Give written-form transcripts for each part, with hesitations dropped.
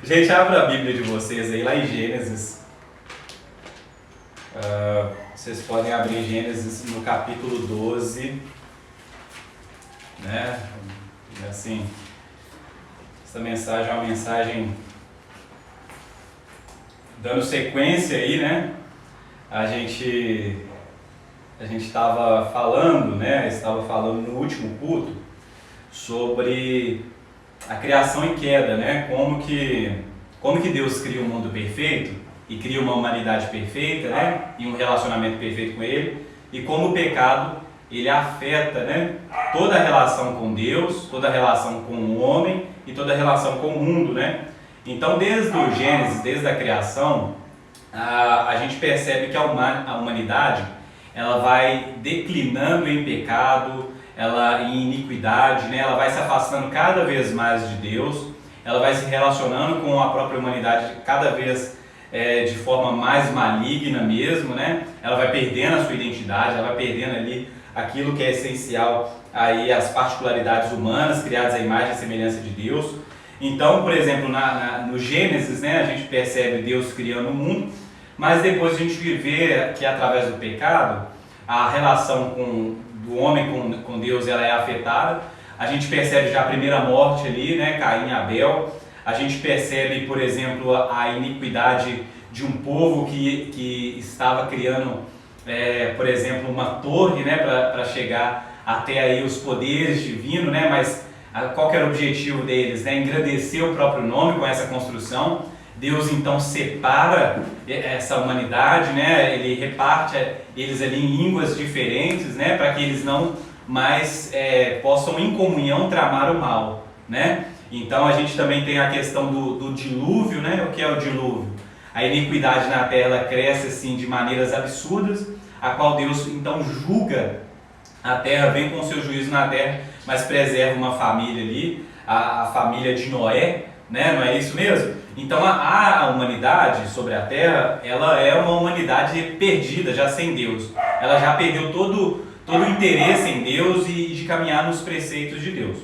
Gente, abra a Bíblia de vocês aí, lá em Gênesis. Vocês podem abrir Gênesis no capítulo 12, né? Assim, essa mensagem é uma mensagem dando sequência aí, né? A gente estava falando, né? Estava falando no último culto sobre a criação em queda, né? Como que Deus cria um mundo perfeito e cria uma humanidade perfeita, né? E um relacionamento perfeito com Ele, e como o pecado ele afeta, né? Toda a relação com Deus, toda a relação com o homem e toda a relação com o mundo, né? Então, desde o Gênesis, desde a criação, a gente percebe que a humanidade ela vai declinando em pecado, em iniquidade, né? Ela vai se afastando cada vez mais de Deus, ela vai se relacionando com a própria humanidade cada vez de forma mais maligna mesmo, né? Ela vai perdendo a sua identidade, ela vai perdendo ali aquilo que é essencial, aí as particularidades humanas, criadas à imagem e semelhança de Deus. Então, por exemplo, no Gênesis, né, a gente percebe Deus criando o mundo, mas depois a gente vê que através do pecado, a relação do homem com Deus ela é afetada. A gente percebe já a primeira morte ali, né, Caim e Abel. A gente percebe, por exemplo, a iniquidade de um povo que estava criando, por exemplo, uma torre, né, para chegar até aí os poderes divinos, né, mas qual que era o objetivo deles? Né? Engrandecer o próprio nome com essa construção. Deus então separa essa humanidade, né? Ele reparte eles ali em línguas diferentes, né? Para que eles não mais possam em comunhão tramar o mal, né? Então a gente também tem a questão do dilúvio, né? O que é o dilúvio? A iniquidade na terra ela cresce assim de maneiras absurdas, a qual Deus então julga a terra, vem com o seu juízo na terra, mas preserva uma família ali, a família de Noé, né? Não é isso mesmo? Então a humanidade sobre a terra, ela é uma humanidade perdida, já sem Deus. Ela já perdeu todo o interesse em Deus e de caminhar nos preceitos de Deus.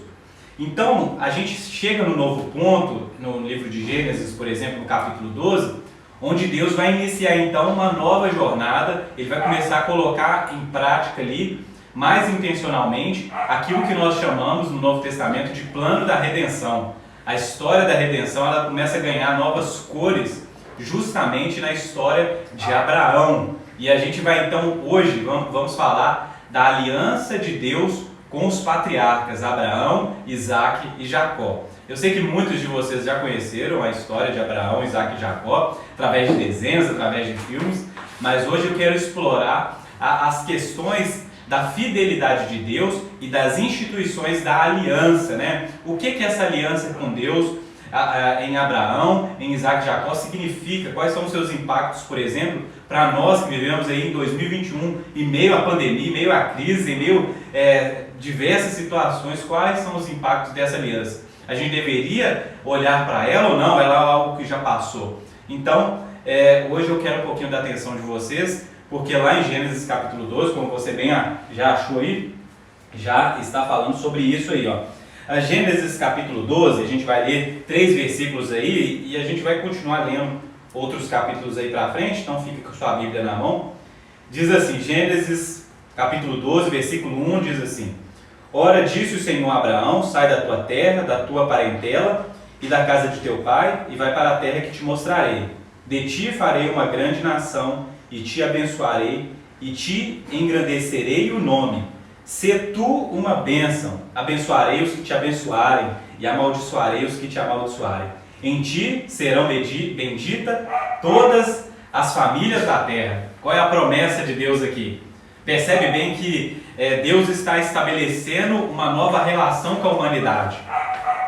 Então a gente chega no novo ponto, no livro de Gênesis, por exemplo, no capítulo 12, onde Deus vai iniciar então uma nova jornada. Ele vai começar a colocar em prática ali, mais intencionalmente, aquilo que nós chamamos no Novo Testamento de plano da redenção. A história da redenção ela começa a ganhar novas cores justamente na história de Abraão. E a gente vai então hoje, vamos falar da aliança de Deus com os patriarcas Abraão, Isaac e Jacó. Eu sei que muitos de vocês já conheceram a história de Abraão, Isaac e Jacó através de desenhos, através de filmes, mas hoje eu quero explorar as questões da fidelidade de Deus e das instituições da aliança, né? O que essa aliança com Deus em Abraão, em Isaac e Jacó significa? Quais são os seus impactos, por exemplo, para nós que vivemos aí em 2021, em meio à pandemia, em meio à crise, em meio a diversas situações? Quais são os impactos dessa aliança? A gente deveria olhar para ela ou não? Ela é algo que já passou. Então, hoje eu quero um pouquinho da atenção de vocês, porque lá em Gênesis capítulo 12, como você bem já achou aí, já está falando sobre isso aí, ó. A Gênesis capítulo 12, a gente vai ler 3 versículos aí e a gente vai continuar lendo outros capítulos aí para frente, então fica com a sua Bíblia na mão. Diz assim, Gênesis capítulo 12, versículo 1, diz assim: Ora, disse o Senhor a Abraão, sai da tua terra, da tua parentela e da casa de teu pai, e vai para a terra que te mostrarei. De ti farei uma grande nação, e te abençoarei, e te engrandecerei o nome. Se tu uma bênção, abençoarei os que te abençoarem, e amaldiçoarei os que te amaldiçoarem. Em ti serão benditas todas as famílias da terra. Qual é a promessa de Deus aqui? Percebe bem que Deus está estabelecendo uma nova relação com a humanidade.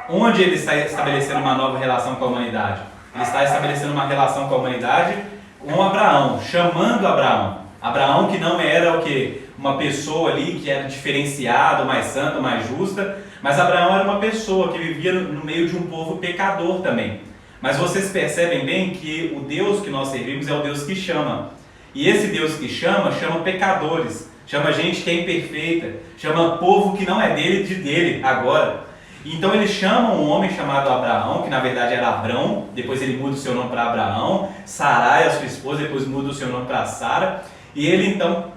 Onde Ele está estabelecendo uma nova relação com a humanidade? Ele está estabelecendo uma relação com a humanidade com Abraão, chamando Abraão. Abraão que não era o quê? Uma pessoa ali que era diferenciada, mais santa, mais justa, mas Abraão era uma pessoa que vivia no meio de um povo pecador também. Mas vocês percebem bem que o Deus que nós servimos é o Deus que chama. E esse Deus que chama pecadores, chama gente que é imperfeita, chama povo que não é dele, de dele agora. Então eles chamam um homem chamado Abraão, que na verdade era Abrão, depois ele muda o seu nome para Abraão, Sarai, a sua esposa, depois muda o seu nome para Sara, e ele então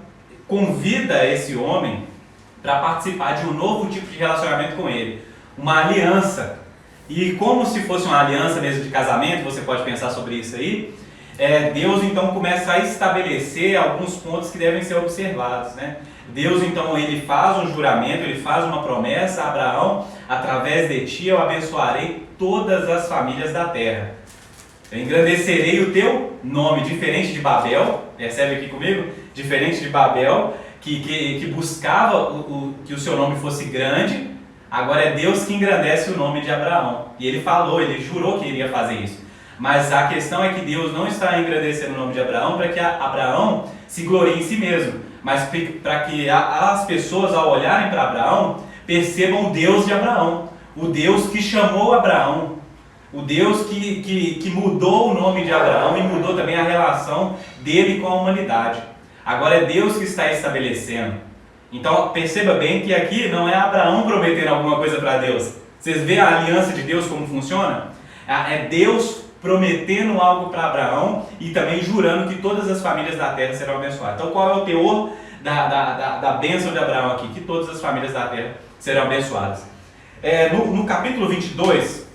convida esse homem para participar de um novo tipo de relacionamento com ele, uma aliança. E como se fosse uma aliança mesmo de casamento, você pode pensar sobre isso aí, Deus então começa a estabelecer alguns pontos que devem ser observados, né? Deus então ele faz um juramento, ele faz uma promessa a Abraão: através de ti eu abençoarei todas as famílias da terra. Eu engrandecerei o teu nome, diferente de Babel, percebe aqui comigo? Diferente de Babel, que buscava que o seu nome fosse grande, agora é Deus que engrandece o nome de Abraão. E ele falou, ele jurou que iria fazer isso. Mas a questão é que Deus não está engrandecendo o nome de Abraão para que Abraão se glorie em si mesmo, mas para que as pessoas, ao olharem para Abraão, percebam o Deus de Abraão, o Deus que chamou Abraão, o Deus que mudou o nome de Abraão e mudou também a relação dele com a humanidade. Agora é Deus que está estabelecendo. Então perceba bem que aqui não é Abraão prometendo alguma coisa para Deus. Vocês veem a aliança de Deus como funciona? É Deus prometendo algo para Abraão e também jurando que todas as famílias da terra serão abençoadas. Então qual é o teor da bênção de Abraão aqui? Que todas as famílias da terra serão abençoadas. No capítulo 22,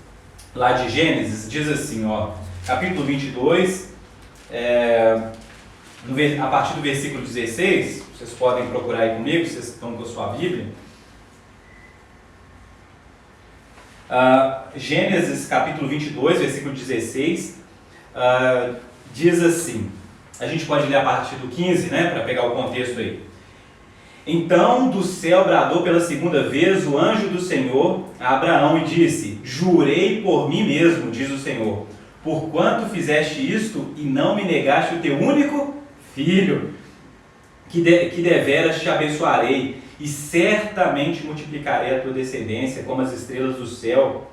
lá de Gênesis, diz assim, capítulo 22, a partir do versículo 16, vocês podem procurar aí comigo, vocês estão com a sua Bíblia. Gênesis capítulo 22, versículo 16, diz assim, a gente pode ler a partir do 15, né, para pegar o contexto aí. Então do céu bradou pela segunda vez o anjo do Senhor a Abraão e disse: jurei por mim mesmo, diz o Senhor, porquanto fizeste isto e não me negaste o teu único filho, que deveras te abençoarei, e certamente multiplicarei a tua descendência como as estrelas do céu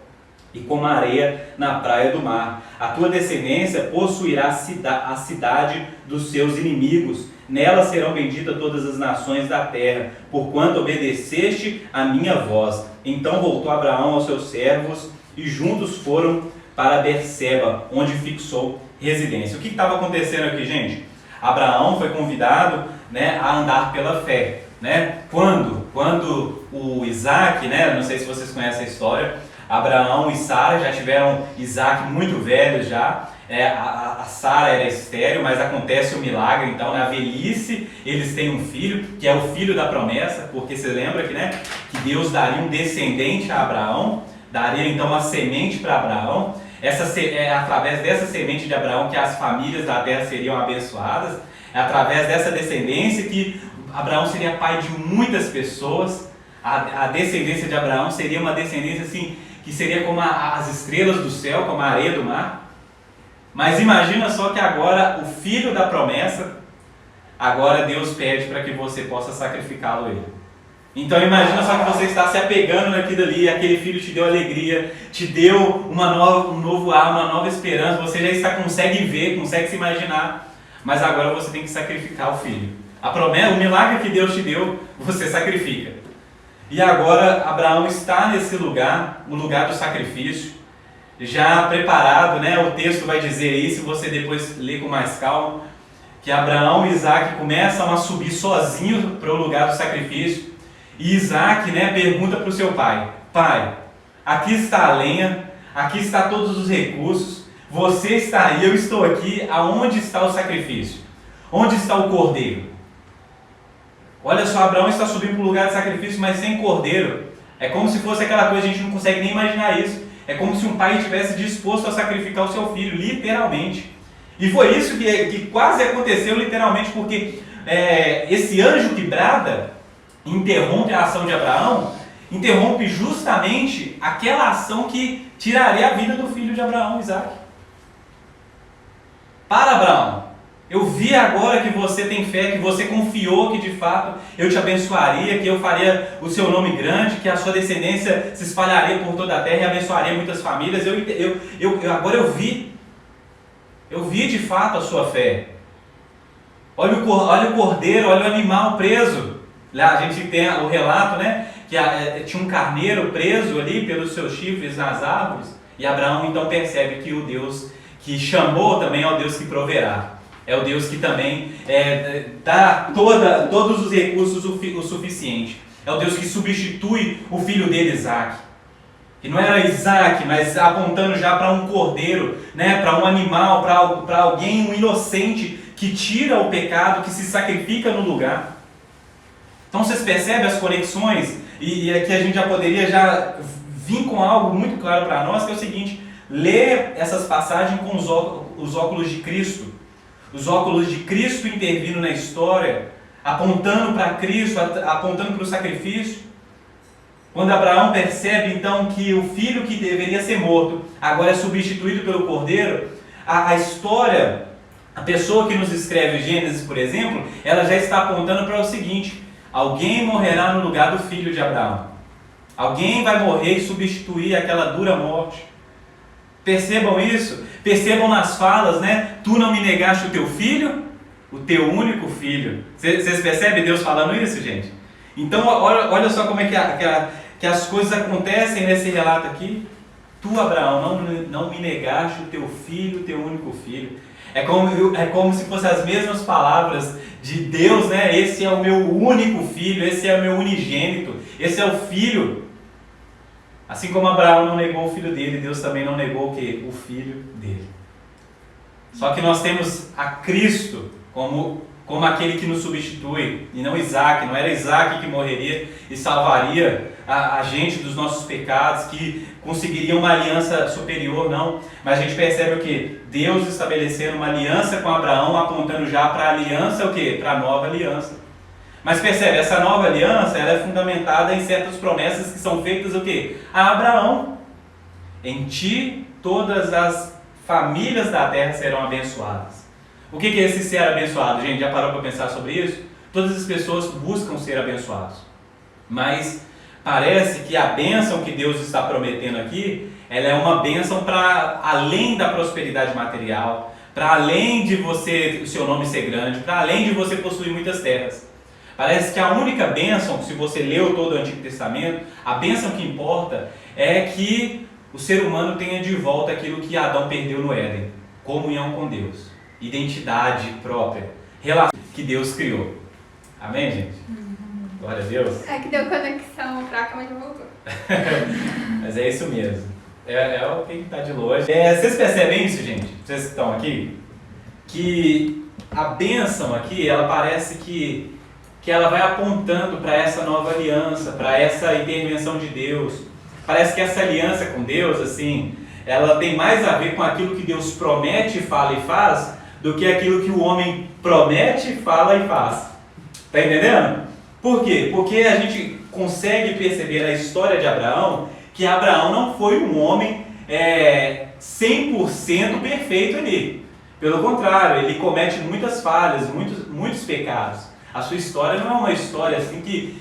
e como a areia na praia do mar. A tua descendência possuirá a cidade dos seus inimigos. Nela serão benditas todas as nações da terra, porquanto obedeceste a minha voz. Então voltou Abraão aos seus servos e juntos foram para Berseba, onde fixou residência. O que estava acontecendo aqui, gente? Abraão foi convidado, né, a andar pela fé. Né? Quando o Isaac, né, não sei se vocês conhecem a história, Abraão e Sara já tiveram Isaac muito velho já, a Sara era estéril, mas acontece um milagre, então na velhice eles têm um filho, que é o filho da promessa, porque você lembra que, né, que Deus daria um descendente a Abraão, daria então uma semente para Abraão, através dessa semente de Abraão que as famílias da terra seriam abençoadas, é através dessa descendência que Abraão seria pai de muitas pessoas. A descendência de Abraão seria uma descendência assim, que seria como as estrelas do céu, como a areia do mar. Mas imagina só que agora o filho da promessa, agora Deus pede para que você possa sacrificá-lo ele. Então imagina só que você está se apegando naquilo ali, aquele filho te deu alegria, te deu um novo ar, uma nova esperança, você já consegue ver, consegue se imaginar, mas agora você tem que sacrificar o filho. A promessa, o milagre que Deus te deu, você sacrifica. E agora Abraão está nesse lugar, o lugar do sacrifício, já preparado, né? O texto vai dizer isso, você depois lê com mais calma, que Abraão e Isaac começam a subir sozinhos para o lugar do sacrifício. E Isaac, né, pergunta para o seu pai: pai, aqui está a lenha, aqui está todos os recursos, você está aí, eu estou aqui, aonde está o sacrifício? Onde está o cordeiro? Olha só, Abraão está subindo para o lugar de sacrifício, mas sem cordeiro. É como se fosse aquela coisa, a gente não consegue nem imaginar isso. É como se um pai estivesse disposto a sacrificar o seu filho, literalmente. E foi isso que quase aconteceu, literalmente, porque esse anjo que brada interrompe a ação de Abraão, interrompe justamente aquela ação que tiraria a vida do filho de Abraão, Isaac. Para Abraão, eu vi agora que você tem fé, que você confiou que de fato eu te abençoaria, que eu faria o seu nome grande, que a sua descendência se espalharia por toda a terra e abençoaria muitas famílias. Agora eu vi de fato a sua fé. Olha o cordeiro, olha o animal preso. Lá a gente tem o relato, né, que tinha um carneiro preso ali pelos seus chifres nas árvores, e Abraão então percebe que o Deus que chamou também é o Deus que proverá. É o Deus que também dá todos os recursos o suficiente. É o Deus que substitui o filho dele, Isaac. Que não era Isaac, mas apontando já para um cordeiro, né, para um animal, para alguém, um inocente, que tira o pecado, que se sacrifica no lugar. Então vocês percebem as conexõões? E aqui a gente já poderia já vir com algo muito claro para nós, que é o seguinte: ler essas passagens com os óculos de Cristo. Os óculos de Cristo intervindo na história, apontando para Cristo, apontando para o sacrifício. Quando Abraão percebe então que o filho que deveria ser morto agora é substituído pelo cordeiro, a história, a pessoa que nos escreve Gênesis, por exemplo, ela já está apontando para o seguinte: alguém morrerá no lugar do filho de Abraão. Alguém vai morrer e substituir aquela dura morte. Percebam isso, percebam nas falas, né? Tu não me negaste o teu filho, o teu único filho. Vocês percebem Deus falando isso, gente? Então olha só como é que as coisas acontecem nesse relato aqui. Tu, Abraão, não me negaste o teu filho, o teu único filho. É como se fossem as mesmas palavras de Deus, né? Esse é o meu único filho, esse é o meu unigênito, esse é o filho. Assim como Abraão não negou o filho dele, Deus também não negou o quê? O filho dele. Só que nós temos a Cristo como aquele que nos substitui, e não Isaac. Não era Isaac que morreria e salvaria a gente dos nossos pecados, que conseguiria uma aliança superior, não. Mas a gente percebe o que? Deus estabelecendo uma aliança com Abraão, apontando já para a aliança, o quê? Para a nova aliança. Mas percebe, essa nova aliança ela é fundamentada em certas promessas que são feitas o quê? A Abraão. Em ti todas as famílias da terra serão abençoadas. O que é esse ser abençoado? Gente, já parou para pensar sobre isso? Todas as pessoas buscam ser abençoados. Mas parece que a bênção que Deus está prometendo aqui, ela é uma bênção para além da prosperidade material, para além de o seu nome ser grande, para além de você possuir muitas terras. Parece que a única bênção, se você leu todo o Antigo Testamento, a bênção que importa é que o ser humano tenha de volta aquilo que Adão perdeu no Éden: comunhão com Deus, identidade própria, relação que Deus criou. Amém, gente? Glória a Deus. É que deu conexão fraca, mas voltou. Mas é isso mesmo. É o que está de longe. Vocês percebem isso, gente? Vocês que estão aqui? Que a bênção aqui, ela parece que ela vai apontando para essa nova aliança, para essa intervenção de Deus. Parece que essa aliança com Deus, assim, ela tem mais a ver com aquilo que Deus promete, fala e faz, do que aquilo que o homem promete, fala e faz. Tá entendendo? Por quê? Porque a gente consegue perceber na história de Abraão que Abraão não foi um homem 100% perfeito ali. Pelo contrário, ele comete muitas falhas, muitos pecados. A sua história não é uma história assim que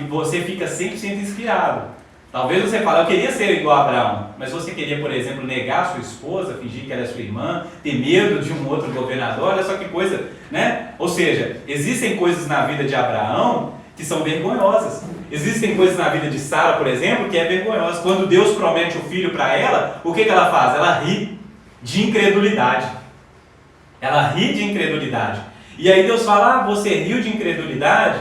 você fica 100% inspirado. Talvez você fale: eu queria ser igual a Abraão, mas você queria, por exemplo, negar sua esposa, fingir que ela é sua irmã, ter medo de um outro governador, olha só que coisa, né? Ou seja, existem coisas na vida de Abraão que são vergonhosas. Existem coisas na vida de Sara, por exemplo, que é vergonhosa. Quando Deus promete o filho para ela, o que ela faz? Ela ri de incredulidade. Ela ri de incredulidade. E aí Deus fala: você riu de incredulidade?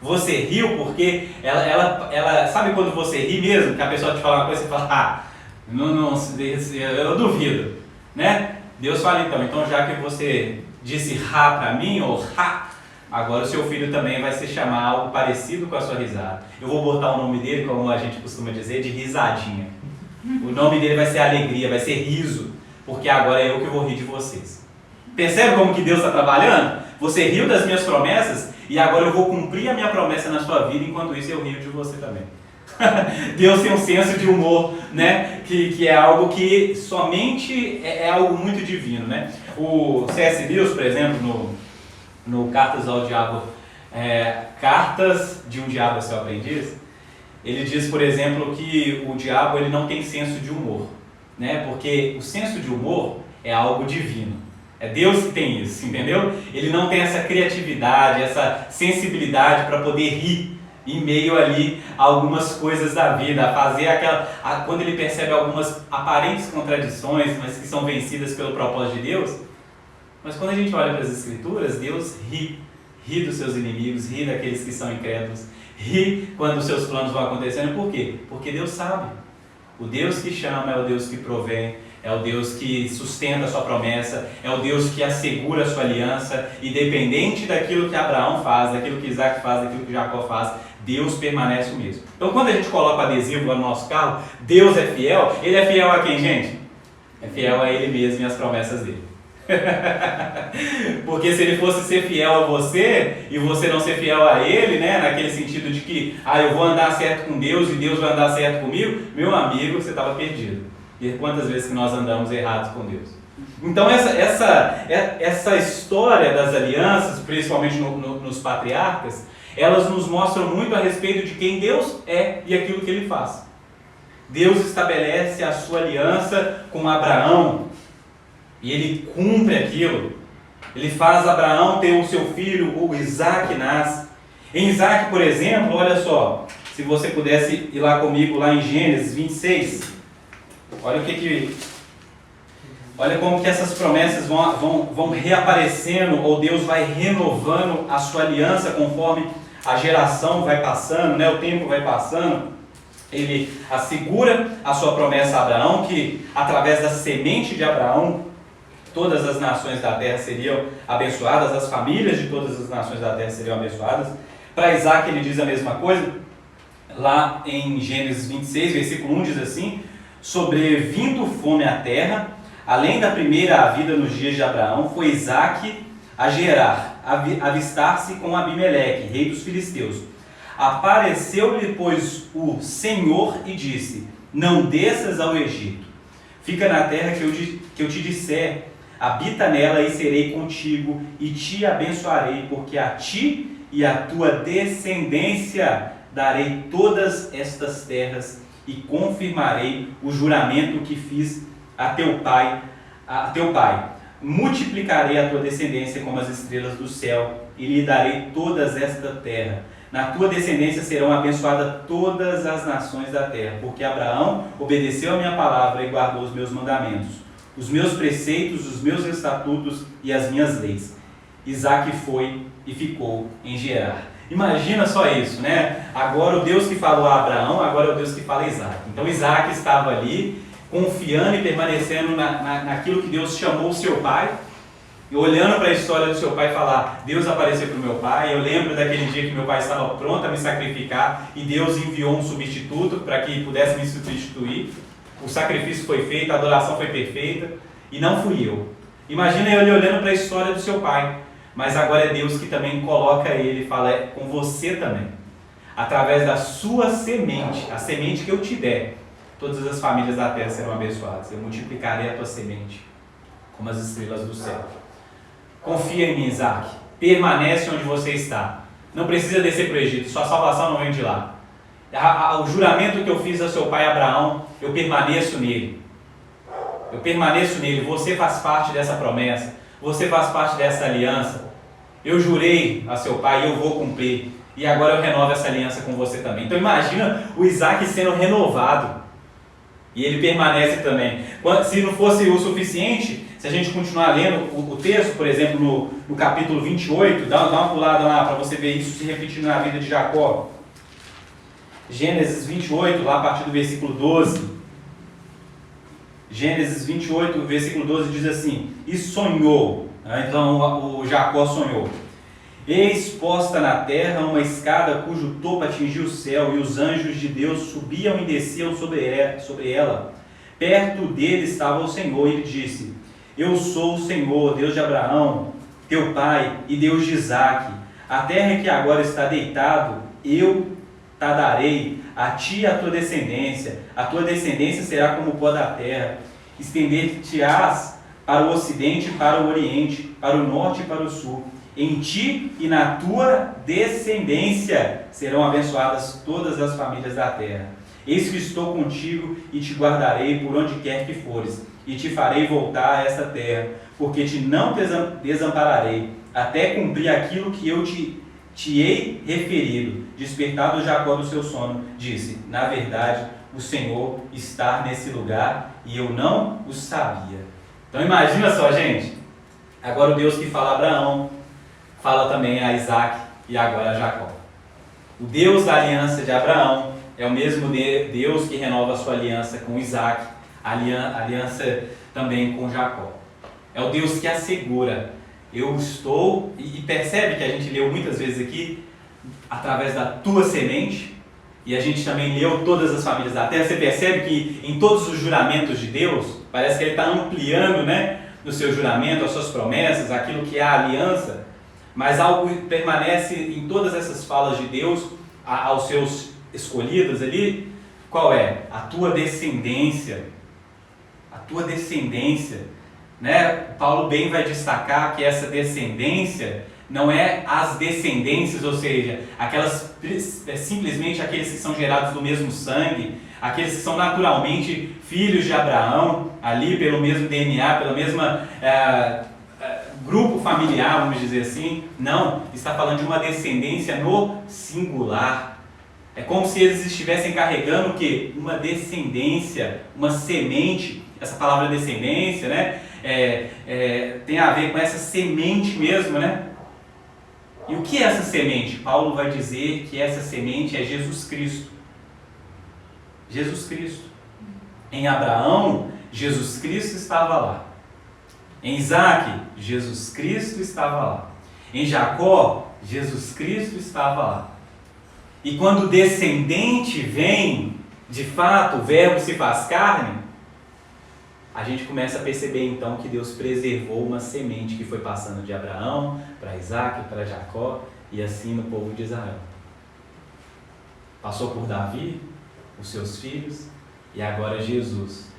Você riu porque ela sabe quando você ri mesmo, que a pessoa te fala uma coisa e você fala: eu duvido, né? Deus fala então já que você disse ra para mim, ou ha, agora o seu filho também vai se chamar algo parecido com a sua risada. Eu vou botar o nome dele, como a gente costuma dizer, de risadinha. O nome dele vai ser alegria, vai ser riso, porque agora é eu que vou rir de vocês. Percebe como que Deus está trabalhando? Você riu das minhas promessas e agora eu vou cumprir a minha promessa na sua vida, enquanto isso eu rio de você também. Deus tem um senso de humor, né? Que é algo que somente é algo muito divino, né? O C.S. Lewis, por exemplo, no Cartas ao Diabo, Cartas de um Diabo a seu Aprendiz, ele diz, por exemplo, que o diabo ele não tem senso de humor, né? Porque o senso de humor é algo divino. É Deus que tem isso, entendeu? Ele não tem essa criatividade, essa sensibilidade para poder rir em meio ali a algumas coisas da vida, a fazer quando ele percebe algumas aparentes contradições, mas que são vencidas pelo propósito de Deus. Mas quando a gente olha para as Escrituras, Deus ri dos seus inimigos, ri daqueles que são incrédulos, ri quando os seus planos vão acontecendo. Por quê? Porque Deus sabe. O Deus que chama é o Deus que provém, é o Deus que sustenta a sua promessa, é o Deus que assegura a sua aliança, independente daquilo que Abraão faz, daquilo que Isaac faz, daquilo que Jacó faz, Deus permanece o mesmo. Então quando a gente coloca o adesivo lá no nosso carro, Deus é fiel, Ele é fiel a quem, gente? É fiel a Ele mesmo e às promessas dele. Porque se Ele fosse ser fiel a você e você não ser fiel a Ele, né, naquele sentido de que eu vou andar certo com Deus e Deus vai andar certo comigo, meu amigo, você estava perdido. E quantas vezes que nós andamos errados com Deus? Então essa história das alianças, principalmente nos patriarcas, elas nos mostram muito a respeito de quem Deus é e aquilo que Ele faz. Deus estabelece a sua aliança com Abraão e Ele cumpre aquilo. Ele faz Abraão ter o seu filho, o Isaac nasce. Em Isaac, por exemplo, olha só, se você pudesse ir lá comigo, lá em Gênesis 26, olha como que essas promessas vão reaparecendo, ou Deus vai renovando a sua aliança conforme a geração vai passando, né, o tempo vai passando. Ele assegura a sua promessa a Abraão, que através da semente de Abraão, todas as nações da terra seriam abençoadas, as famílias de todas as nações da terra seriam abençoadas. Para Isaac ele diz a mesma coisa, lá em Gênesis 26, versículo 1 diz assim: sobrevindo fome à terra, além da primeira havida nos dias de Abraão, foi Isaac a Gerar, avistar-se com Abimeleque, rei dos filisteus. Apareceu-lhe, pois, o Senhor e disse: não desças ao Egito, fica na terra que eu te disser, habita nela e serei contigo e te abençoarei, porque a ti e a tua descendência darei todas estas terras e confirmarei o juramento que fiz a teu pai. Multiplicarei a tua descendência como as estrelas do céu e lhe darei todas esta terra. Na tua descendência serão abençoadas todas as nações da terra, porque Abraão obedeceu a minha palavra e guardou os meus mandamentos, os meus preceitos, os meus estatutos e as minhas leis. Isaac foi e ficou em Gerar. Imagina só isso, né? Agora o Deus que falou a Abraão, agora é o Deus que fala a Isaac. Então Isaac estava ali, confiando e permanecendo naquilo que Deus chamou o seu pai, e olhando para a história do seu pai falar: Deus apareceu para o meu pai, eu lembro daquele dia que meu pai estava pronto a me sacrificar, e Deus enviou um substituto para que pudesse me substituir. O sacrifício foi feito, a adoração foi perfeita, e não fui eu. Imagina ele olhando para a história do seu pai, mas agora é Deus que também coloca ele e fala: é com você também. Através da sua semente, a semente que eu te der, todas as famílias da terra serão abençoadas. Eu multiplicarei a tua semente como as estrelas do céu. Confia em mim, Isaac. Permanece onde você está. Não precisa descer para o Egito. Sua salvação não vem de lá. O juramento que eu fiz a seu pai Abraão, eu permaneço nele. Eu permaneço nele. Você faz parte dessa promessa. Você faz parte dessa aliança. Eu jurei a seu pai e eu vou cumprir. E agora eu renovo essa aliança com você também. Então imagina o Isaac sendo renovado. E ele permanece também. Se não fosse o suficiente, se a gente continuar lendo o texto, por exemplo, no capítulo 28, dá uma pulada lá para você ver isso se repetindo na vida de Jacó. Gênesis 28, lá a partir do versículo 12. Gênesis 28, versículo 12 diz assim: e sonhou, então o Jacó sonhou: eis posta na terra uma escada cujo topo atingia o céu, e os anjos de Deus subiam e desciam sobre ela. Perto dele estava o Senhor, e ele disse: eu sou o Senhor, Deus de Abraão, teu pai, e Deus de Isaque. A terra em que agora está deitado, eu te darei, a ti e a tua descendência será como o pó da terra. Estender-te-ás para o ocidente e para o oriente, para o norte e para o sul. Em ti e na tua descendência serão abençoadas todas as famílias da terra. Eis que estou contigo e te guardarei por onde quer que fores, e te farei voltar a esta terra, porque te não desampararei, até cumprir aquilo que eu te hei referido. Despertado Jacó do seu sono, disse: na verdade, o Senhor está nesse lugar e eu não o sabia. Então imagina só, gente. Agora o Deus que fala a Abraão, fala também a Isaac e agora a Jacó. O Deus da aliança de Abraão é o mesmo Deus que renova a sua aliança com Isaac, a aliança também com Jacó. É o Deus que assegura: eu estou, e percebe que a gente leu muitas vezes aqui, através da tua semente, e a gente também leu todas as famílias da terra. Você percebe que em todos os juramentos de Deus, parece que Ele está ampliando, né, no seu juramento, as suas promessas, aquilo que é a aliança, mas algo permanece em todas essas falas de Deus aos seus escolhidos ali. Qual é? A tua descendência. A tua descendência, né? Paulo bem vai destacar que essa descendência não é as descendências, ou seja, aquelas simplesmente aqueles que são gerados do mesmo sangue, aqueles que são naturalmente filhos de Abraão, ali pelo mesmo DNA, pela mesma grupo familiar, vamos dizer assim. Não, está falando de uma descendência no singular. É como se eles estivessem carregando o quê? Uma descendência, uma semente. Essa palavra descendência, né, tem a ver com essa semente mesmo, né? E o que é essa semente? Paulo vai dizer que essa semente é Jesus Cristo. Jesus Cristo. Em Abraão, Jesus Cristo estava lá. Em Isaac, Jesus Cristo estava lá. Em Jacó, Jesus Cristo estava lá. E quando o descendente vem, de fato, o verbo se faz carne, a gente começa a perceber então que Deus preservou uma semente que foi passando de Abraão para Isaac, para Jacó e assim no povo de Israel. Passou por Davi, os seus filhos, e agora Jesus.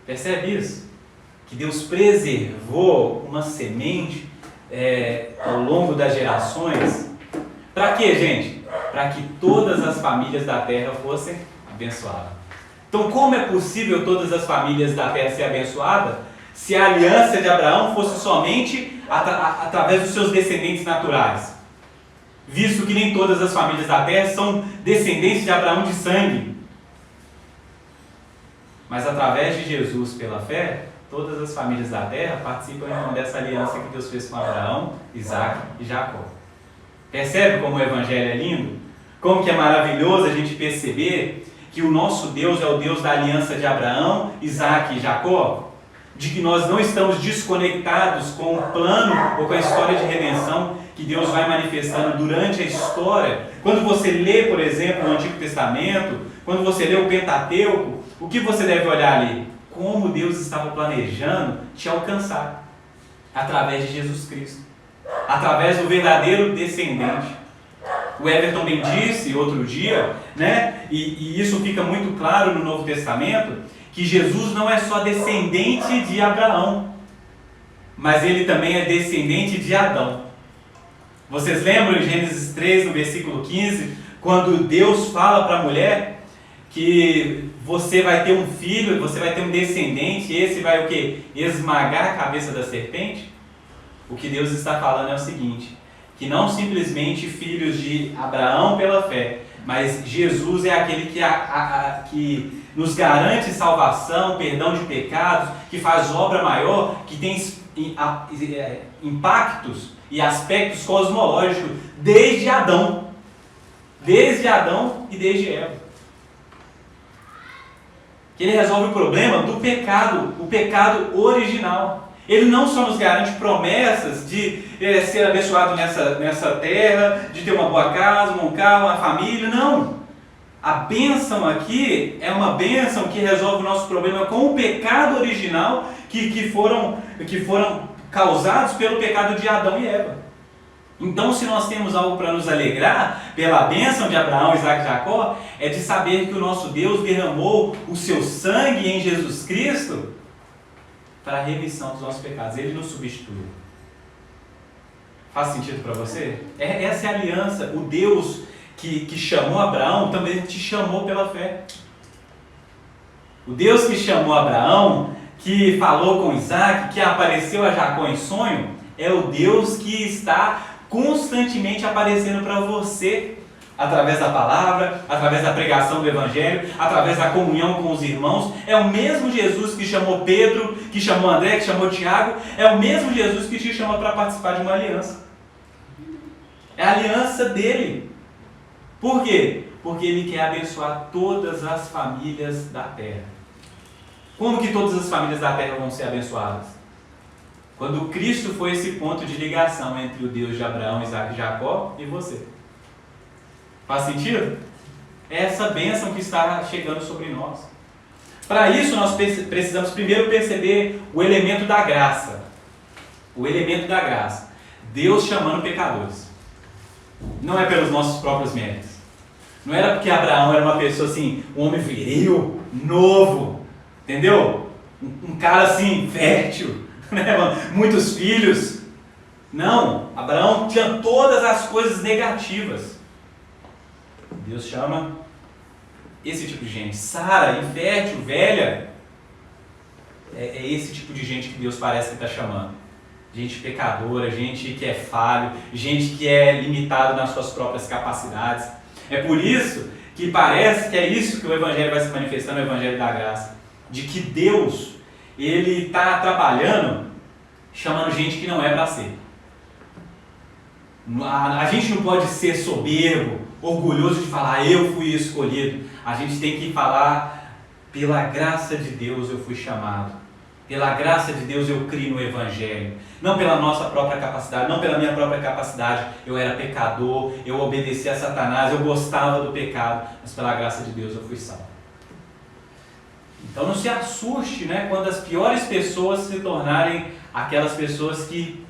Percebe isso? Que Deus preservou uma semente ao longo das gerações. Para quê, gente? Para que todas as famílias da terra fossem abençoadas. Então, como é possível todas as famílias da terra ser abençoadas se a aliança de Abraão fosse somente através dos seus descendentes naturais? Visto que nem todas as famílias da terra são descendentes de Abraão de sangue. Mas através de Jesus, pela fé, todas as famílias da terra participam então dessa aliança que Deus fez com Abraão, Isaac e Jacó. Percebe como o Evangelho é lindo? Como que é maravilhoso a gente perceber que o nosso Deus é o Deus da aliança de Abraão, Isaac e Jacó? De que nós não estamos desconectados com o plano ou com a história de redenção que Deus vai manifestando durante a história. Quando você lê, por exemplo, o Antigo Testamento, quando você lê o Pentateuco, o que você deve olhar ali? Como Deus estava planejando te alcançar através de Jesus Cristo, através do verdadeiro descendente. O Everton bem disse outro dia, né? E isso fica muito claro no Novo Testamento, que Jesus não é só descendente de Abraão, mas ele também é descendente de Adão. Vocês lembram em Gênesis 3, no versículo 15, quando Deus fala para a mulher que você vai ter um filho, você vai ter um descendente, e esse vai o quê? Esmagar a cabeça da serpente? O que Deus está falando é o seguinte, que não simplesmente filhos de Abraão pela fé, mas Jesus é aquele que nos garante salvação, perdão de pecados, que faz obra maior, que tem impactos e aspectos cosmológicos desde Adão e desde Eva. Que ele resolve o problema do pecado, o pecado original. Ele não só nos garante promessas de ser abençoado nessa terra, de ter uma boa casa, um bom carro, uma família, não. A bênção aqui é uma bênção que resolve o nosso problema com o pecado original que foram causados pelo pecado de Adão e Eva. Então, se nós temos algo para nos alegrar pela bênção de Abraão, Isaac e Jacó, é de saber que o nosso Deus derramou o seu sangue em Jesus Cristo para a remissão dos nossos pecados. Ele nos substituiu. Faz sentido para você? Essa é a aliança. O Deus que chamou Abraão também te chamou pela fé. O Deus que chamou Abraão que falou com Isaac, que apareceu a Jacó em sonho, é o Deus que está constantemente aparecendo para você, através da palavra, através da pregação do Evangelho, através da comunhão com os irmãos. É o mesmo Jesus que chamou Pedro, que chamou André, que chamou Tiago, é o mesmo Jesus que te chama para participar de uma aliança. É a aliança dele. Por quê? Porque ele quer abençoar todas as famílias da terra. Como que todas as famílias da terra vão ser abençoadas? Quando Cristo foi esse ponto de ligação entre o Deus de Abraão, Isaac e Jacó e você. Faz sentido? É essa bênção que está chegando sobre nós. Para isso nós precisamos primeiro perceber o elemento da graça. O elemento da graça. Deus chamando pecadores. Não é pelos nossos próprios méritos. Não era porque Abraão era uma pessoa assim, um homem viril, novo, entendeu? Um cara assim, fértil, né? Muitos filhos. Não, Abraão tinha todas as coisas negativas. Deus chama esse tipo de gente. Sara, infértil, velha. É esse tipo de gente que Deus parece que está chamando. Gente pecadora, gente que é falho, gente que é limitada nas suas próprias capacidades. É por isso que parece que é isso que o Evangelho vai se manifestar no Evangelho da Graça. De que Deus, Ele está trabalhando, chamando gente que não é para ser. A gente não pode ser soberbo, orgulhoso de falar, eu fui escolhido. A gente tem que falar, pela graça de Deus eu fui chamado. Pela graça de Deus eu criei no Evangelho. Não pela nossa própria capacidade, não pela minha própria capacidade. Eu era pecador, eu obedeci a Satanás, eu gostava do pecado. Mas pela graça de Deus eu fui salvo. Então não se assuste, né, quando as piores pessoas se tornarem aquelas pessoas que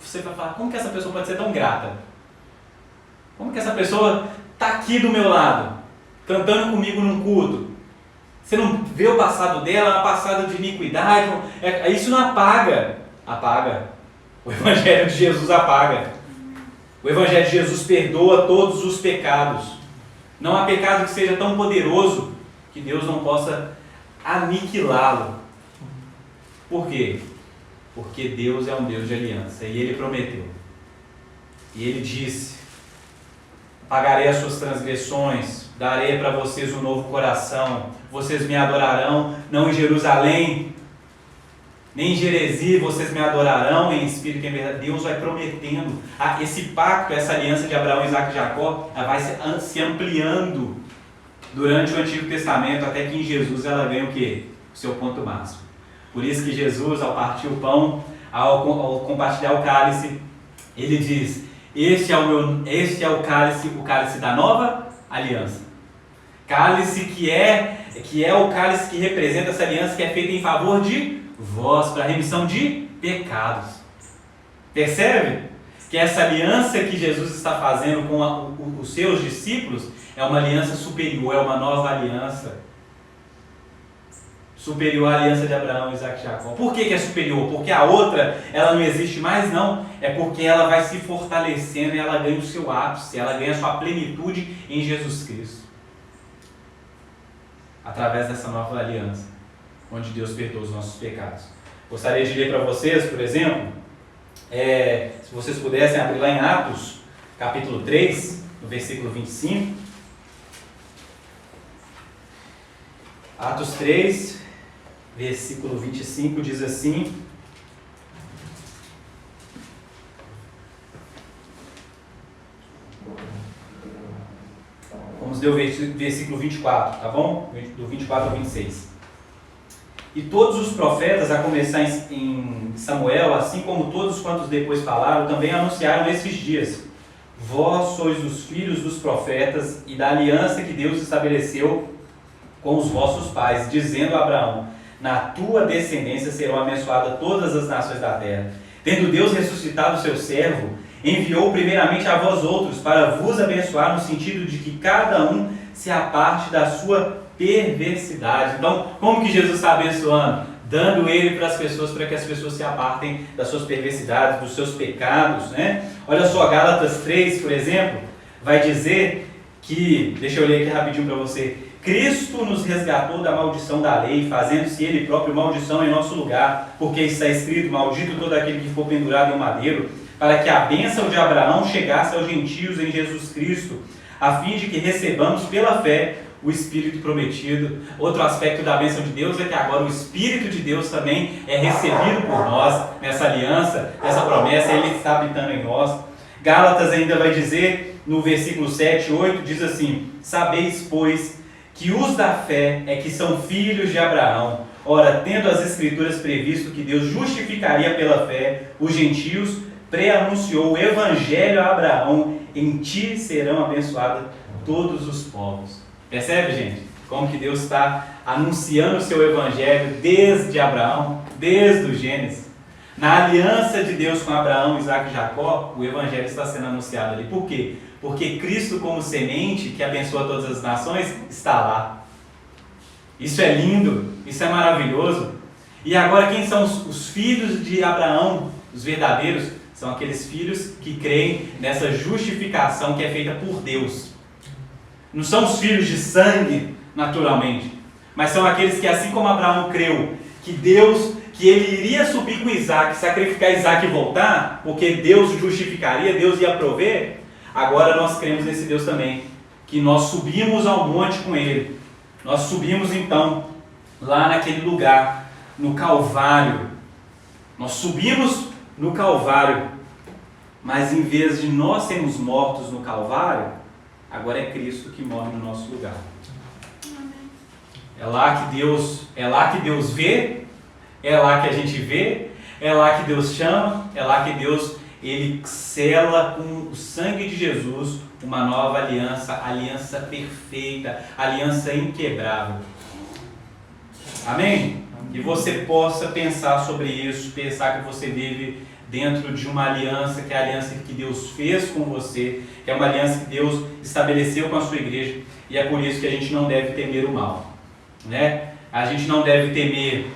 você vai falar, como que essa pessoa pode ser tão grata? Como que essa pessoa está aqui do meu lado, cantando comigo num culto? Você não vê o passado dela, um passado de iniquidade. Isso não apaga. Apaga. O Evangelho de Jesus apaga. O Evangelho de Jesus perdoa todos os pecados. Não há pecado que seja tão poderoso que Deus não possa aniquilá-lo. Por quê? Porque Deus é um Deus de aliança. E Ele prometeu. E Ele disse, pagarei as suas transgressões, darei para vocês um novo coração, vocês me adorarão, não em Jerusalém, nem em Geresi, vocês me adorarão em espírito e em verdade. Deus vai prometendo, esse pacto, essa aliança de Abraão, Isaac e Jacó, ela vai se ampliando durante o Antigo Testamento, até que em Jesus ela ganha o quê? O seu ponto máximo. Por isso que Jesus, ao partir o pão, ao compartilhar o cálice, ele diz, este é o cálice da nova aliança. Cálice que é o cálice que representa essa aliança que é feita em favor de vós, para a remissão de pecados. Percebe? Que essa aliança que Jesus está fazendo com os seus discípulos é uma aliança superior, é uma nova aliança. Superior à aliança de Abraão, Isaac e Jacó. Por que é superior? Porque a outra, ela não existe mais? Não. É porque ela vai se fortalecendo e ela ganha o seu ápice, ela ganha a sua plenitude em Jesus Cristo. Através dessa nova aliança, onde Deus perdoa os nossos pecados. Gostaria de ler para vocês, por exemplo, se vocês pudessem abrir lá em Atos, capítulo 3, no versículo 25. Atos 3, versículo 25 diz assim: vamos ler o versículo 24, tá bom? Do 24 ao 26. E todos os profetas, a começar em Samuel, assim como todos quantos depois falaram, também anunciaram esses dias: vós sois os filhos dos profetas e da aliança que Deus estabeleceu com os vossos pais, dizendo a Abraão: na tua descendência serão abençoadas todas as nações da terra. Tendo Deus ressuscitado o seu servo, enviou primeiramente a vós outros para vos abençoar, no sentido de que cada um se aparte da sua perversidade. Então, como que Jesus está abençoando? Dando Ele para as pessoas, para que as pessoas se apartem das suas perversidades, dos seus pecados, né? Olha só, Gálatas 3, por exemplo, vai dizer que, deixa eu ler aqui rapidinho para você, Cristo nos resgatou da maldição da lei, fazendo-se Ele próprio maldição em nosso lugar, porque está escrito, maldito todo aquele que for pendurado em um madeiro, para que a bênção de Abraão chegasse aos gentios em Jesus Cristo, a fim de que recebamos pela fé o Espírito prometido. Outro aspecto da bênção de Deus é que agora o Espírito de Deus também é recebido por nós, nessa aliança, nessa promessa, Ele está habitando em nós. Gálatas ainda vai dizer, no versículo 7 e 8, diz assim: sabeis, pois, que os da fé é que são filhos de Abraão. Ora, tendo as Escrituras previsto que Deus justificaria pela fé os gentios, pré-anunciou o Evangelho a Abraão: em ti serão abençoados todos os povos. Percebe, gente? Como que Deus está anunciando o seu Evangelho desde Abraão, desde o Gênesis. Na aliança de Deus com Abraão, Isaac e Jacó, o Evangelho está sendo anunciado ali. Por quê? Porque Cristo, como semente que abençoa todas as nações, está lá. Isso é lindo, isso é maravilhoso. E agora, quem são os filhos de Abraão, os verdadeiros? São aqueles filhos que creem nessa justificação que é feita por Deus. Não são os filhos de sangue, naturalmente, mas são aqueles que, assim como Abraão creu que Deus, que ele iria subir com Isaac, sacrificar Isaac e voltar, porque Deus justificaria, Deus ia prover. Agora nós cremos nesse Deus também, que nós subimos ao monte com Ele. Nós subimos então lá naquele lugar, no Calvário. Nós subimos no Calvário, mas em vez de nós sermos mortos no Calvário, agora é Cristo que morre no nosso lugar. É lá que Deus vê, é lá que a gente vê, é lá que Deus chama, é lá que Deus Ele sela com o sangue de Jesus uma nova aliança, aliança perfeita, aliança inquebrável. Amém? E você possa pensar sobre isso, pensar que você vive dentro de uma aliança, que é a aliança que Deus fez com você, que é uma aliança que Deus estabeleceu com a sua igreja, e é por isso que a gente não deve temer o mal, né? A gente não deve temer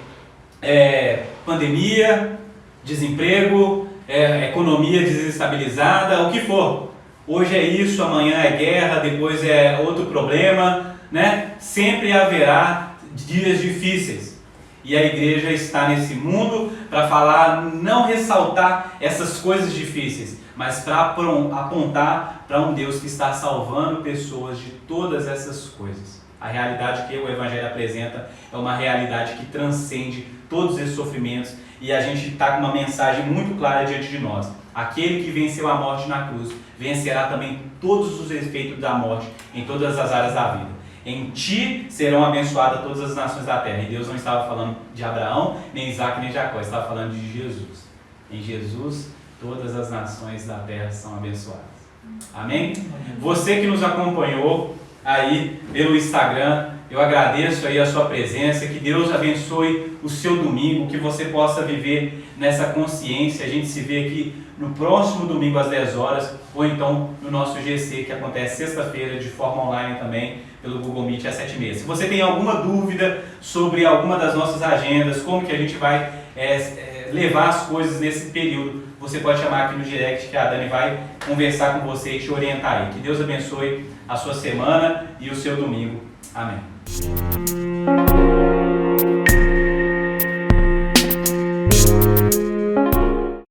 pandemia, desemprego, economia desestabilizada, o que for. Hoje é isso, amanhã é guerra, depois é outro problema, né? Sempre haverá dias difíceis. E a igreja está nesse mundo para falar, não ressaltar essas coisas difíceis, mas para apontar para um Deus que está salvando pessoas de todas essas coisas. A realidade que o Evangelho apresenta é uma realidade que transcende todos esses sofrimentos, e a gente está com uma mensagem muito clara diante de nós. Aquele que venceu a morte na cruz, vencerá também todos os efeitos da morte em todas as áreas da vida. Em ti serão abençoadas todas as nações da terra. E Deus não estava falando de Abraão, nem Isaac, nem Jacó, estava falando de Jesus. Em Jesus, todas as nações da terra são abençoadas. Amém? Você que nos acompanhou aí pelo Instagram, eu agradeço aí a sua presença, que Deus abençoe o seu domingo, que você possa viver nessa consciência. A gente se vê aqui no próximo domingo às 10 horas, ou então no nosso GC, que acontece sexta-feira de forma online também, pelo Google Meet às 7h30. Se você tem alguma dúvida sobre alguma das nossas agendas, como que a gente vai levar as coisas nesse período, você pode chamar aqui no direct, que a Dani vai conversar com você e te orientar aí. Que Deus abençoe a sua semana e o seu domingo. Amém.